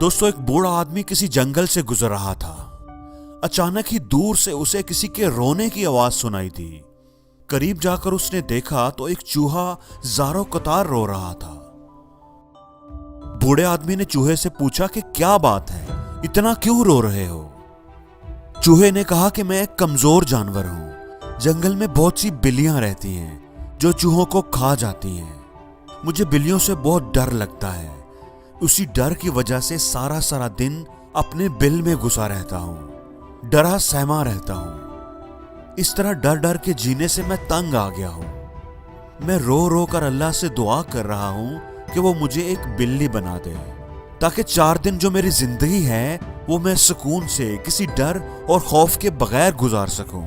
दोस्तों, एक बूढ़ा आदमी किसी जंगल से गुजर रहा था। अचानक ही दूर से उसे किसी के रोने की आवाज सुनाई दी। करीब जाकर उसने देखा तो एक चूहा ज़ारो कतार रो रहा था। बूढ़े आदमी ने चूहे से पूछा कि क्या बात है, इतना क्यों रो रहे हो? चूहे ने कहा कि मैं एक कमजोर जानवर हूं। जंगल में बहुत सी बिल्लियां रहती हैं जो चूहों को खा जाती हैं। मुझे बिल्लियों से बहुत डर लगता है। उसी डर की वजह से सारा दिन अपने बिल में घुसा रहता हूं, डरा सहमा रहता हूं। इस तरह डर डर के जीने से मैं तंग आ गया हूं। मैं रो रो कर अल्लाह से दुआ कर रहा हूं कि वो मुझे एक बिल्ली बना दे, ताकि 4 दिन जो मेरी जिंदगी है वो मैं सुकून से किसी डर और खौफ के बगैर गुजार सकूं।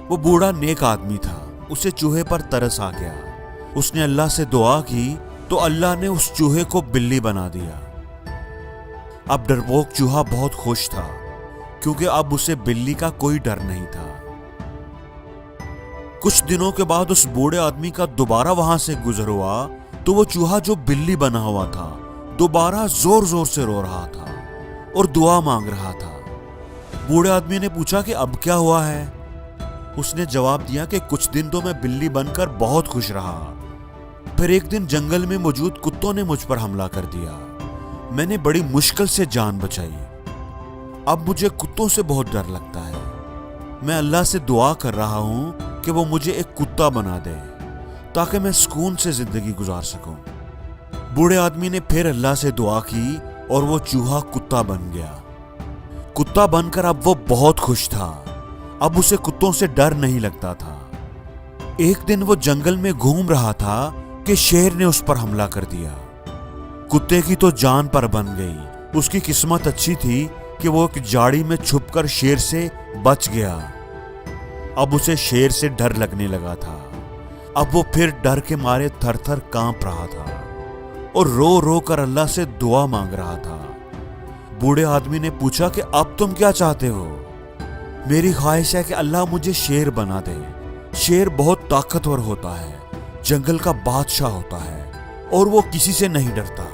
वो बूढ़ा नेक आदमी था। उसे चूहे पर तरस आ गया। उसने अल्लाह से दुआ की तो अल्लाह ने उस चूहे को बिल्ली बना दिया। अब डरपोक चूहा बहुत खुश था, क्योंकि अब उसे बिल्ली का कोई डर नहीं था। कुछ दिनों के बाद उस बूढ़े आदमी का दोबारा वहां से गुजर हुआ तो वो चूहा जो बिल्ली बना हुआ था दोबारा जोर जोर से रो रहा था और दुआ मांग रहा था। बूढ़े आदमी ने पूछा कि अब क्या हुआ है? उसने जवाब दिया कि कुछ दिन तो मैं बिल्ली बनकर बहुत खुश रहा, फिर एक दिन जंगल में मौजूद कुत्तों ने मुझ पर हमला कर दिया। मैंने बड़ी मुश्किल से जान बचाई। अब मुझे कुत्तों से बहुत डर लगता है। मैं अल्लाह से दुआ कर रहा हूं कि वो मुझे एक कुत्ता बना दे, ताकि मैं सुकून से जिंदगी गुजार सकूं। बूढ़े आदमी ने फिर अल्लाह से दुआ की और वो चूहा कुत्ता बन गया। कुत्ता बनकर अब वो बहुत खुश था। अब उसे कुत्तों से डर नहीं लगता था। एक दिन वो जंगल में घूम रहा था कि शेर ने उस पर हमला कर दिया। कुत्ते की तो जान पर बन गई। उसकी किस्मत अच्छी थी कि वो एक झाड़ी में छुपकर शेर से बच गया। अब उसे शेर से डर लगने लगा था। अब वो फिर डर के मारे थर थर कांप रहा था और रो रो कर अल्लाह से दुआ मांग रहा था। बूढ़े आदमी ने पूछा कि अब तुम क्या चाहते हो? मेरी ख्वाहिश है कि अल्लाह मुझे शेर बना दे। शेर बहुत ताकतवर होता है, जंगल का बादशाह होता है और वो किसी से नहीं डरता।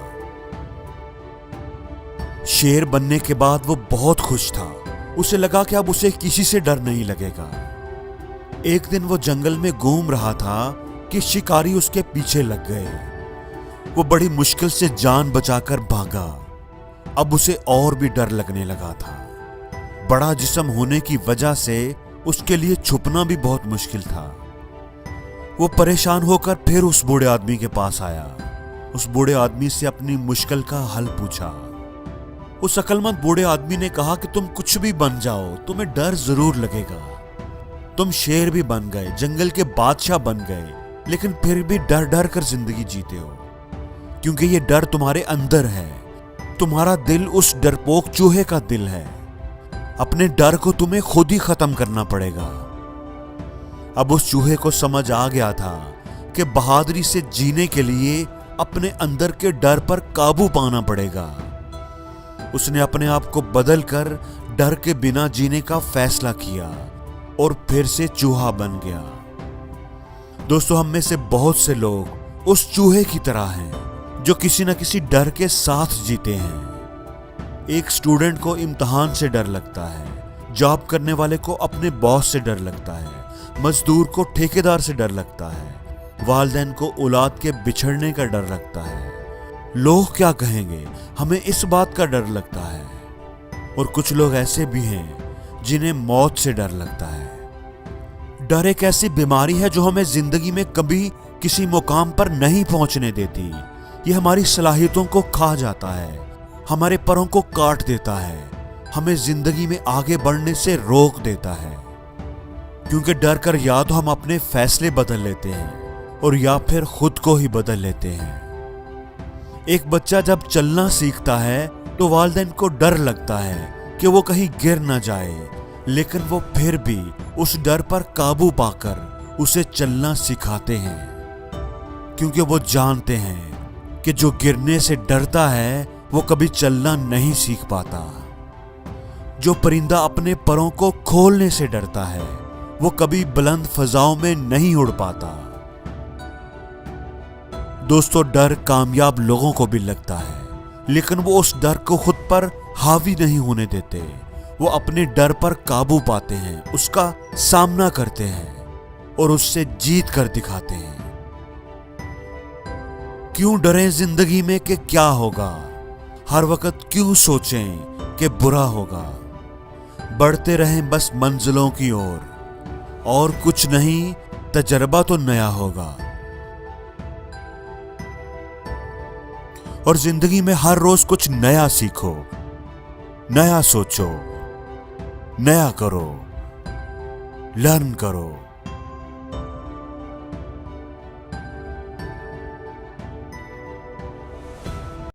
शेर बनने के बाद वो बहुत खुश था। उसे लगा कि अब उसे किसी से डर नहीं लगेगा। एक दिन वो जंगल में घूम रहा था कि शिकारी उसके पीछे लग गए। वो बड़ी मुश्किल से जान बचाकर भागा। अब उसे और भी डर लगने लगा था। बड़ा जिस्म होने की वजह से उसके लिए छुपना भी बहुत मुश्किल था। वो परेशान होकर फिर उस बूढ़े आदमी के पास आया। उस बूढ़े आदमी से अपनी मुश्किल का हल पूछा। उस अक्लमंद बूढ़े आदमी ने कहा कि तुम कुछ भी बन जाओ, तुम्हें डर जरूर लगेगा। तुम शेर भी बन गए, जंगल के बादशाह बन गए, लेकिन फिर भी डर डर कर जिंदगी जीते हो, क्योंकि ये डर तुम्हारे अंदर है। तुम्हारा दिल उस डरपोक चूहे का दिल है। अपने डर को तुम्हें खुद ही खत्म करना पड़ेगा। अब उस चूहे को समझ आ गया था कि बहादुरी से जीने के लिए अपने अंदर के डर पर काबू पाना पड़ेगा। उसने अपने आप को बदलकर डर के बिना जीने का फैसला किया और फिर से चूहा बन गया। दोस्तों, हम में से बहुत से लोग उस चूहे की तरह हैं जो किसी न किसी डर के साथ जीते हैं। एक स्टूडेंट को इम्तिहान से डर लगता है, जॉब करने वाले को अपने बॉस से डर लगता है, मजदूर को ठेकेदार से डर लगता है, वालिदैन को औलाद के बिछड़ने का डर लगता है। लोग क्या कहेंगे, हमें इस बात का डर लगता है। और कुछ लोग ऐसे भी हैं जिन्हें मौत से डर लगता है। डर एक ऐसी बीमारी है जो हमें जिंदगी में कभी किसी मुकाम पर नहीं पहुंचने देती। ये हमारी सलाहियतों को खा जाता है, हमारे परों को काट देता है, हमें जिंदगी में आगे बढ़ने से रोक देता है। क्योंकि डर कर या तो हम अपने फैसले बदल लेते हैं और या फिर खुद को ही बदल लेते हैं। एक बच्चा जब चलना सीखता है तो वालिदैन को डर लगता है कि वो कहीं गिर ना जाए, लेकिन वो फिर भी उस डर पर काबू पाकर उसे चलना सिखाते हैं, क्योंकि वो जानते हैं कि जो गिरने से डरता है वो कभी चलना नहीं सीख पाता। जो परिंदा अपने परों को खोलने से डरता है वो कभी बुलंद फजाओं में नहीं उड़ पाता। दोस्तों, डर कामयाब लोगों को भी लगता है, लेकिन वो उस डर को खुद पर हावी नहीं होने देते। वो अपने डर पर काबू पाते हैं, उसका सामना करते हैं और उससे जीत कर दिखाते हैं। क्यों डरें जिंदगी में कि क्या होगा? हर वक्त क्यों सोचें कि बुरा होगा? बढ़ते रहें बस मंजिलों की ओर, और कुछ नहीं, तजर्बा तो नया होगा। और जिंदगी में हर रोज कुछ नया सीखो, नया सोचो, नया करो, लर्न करो।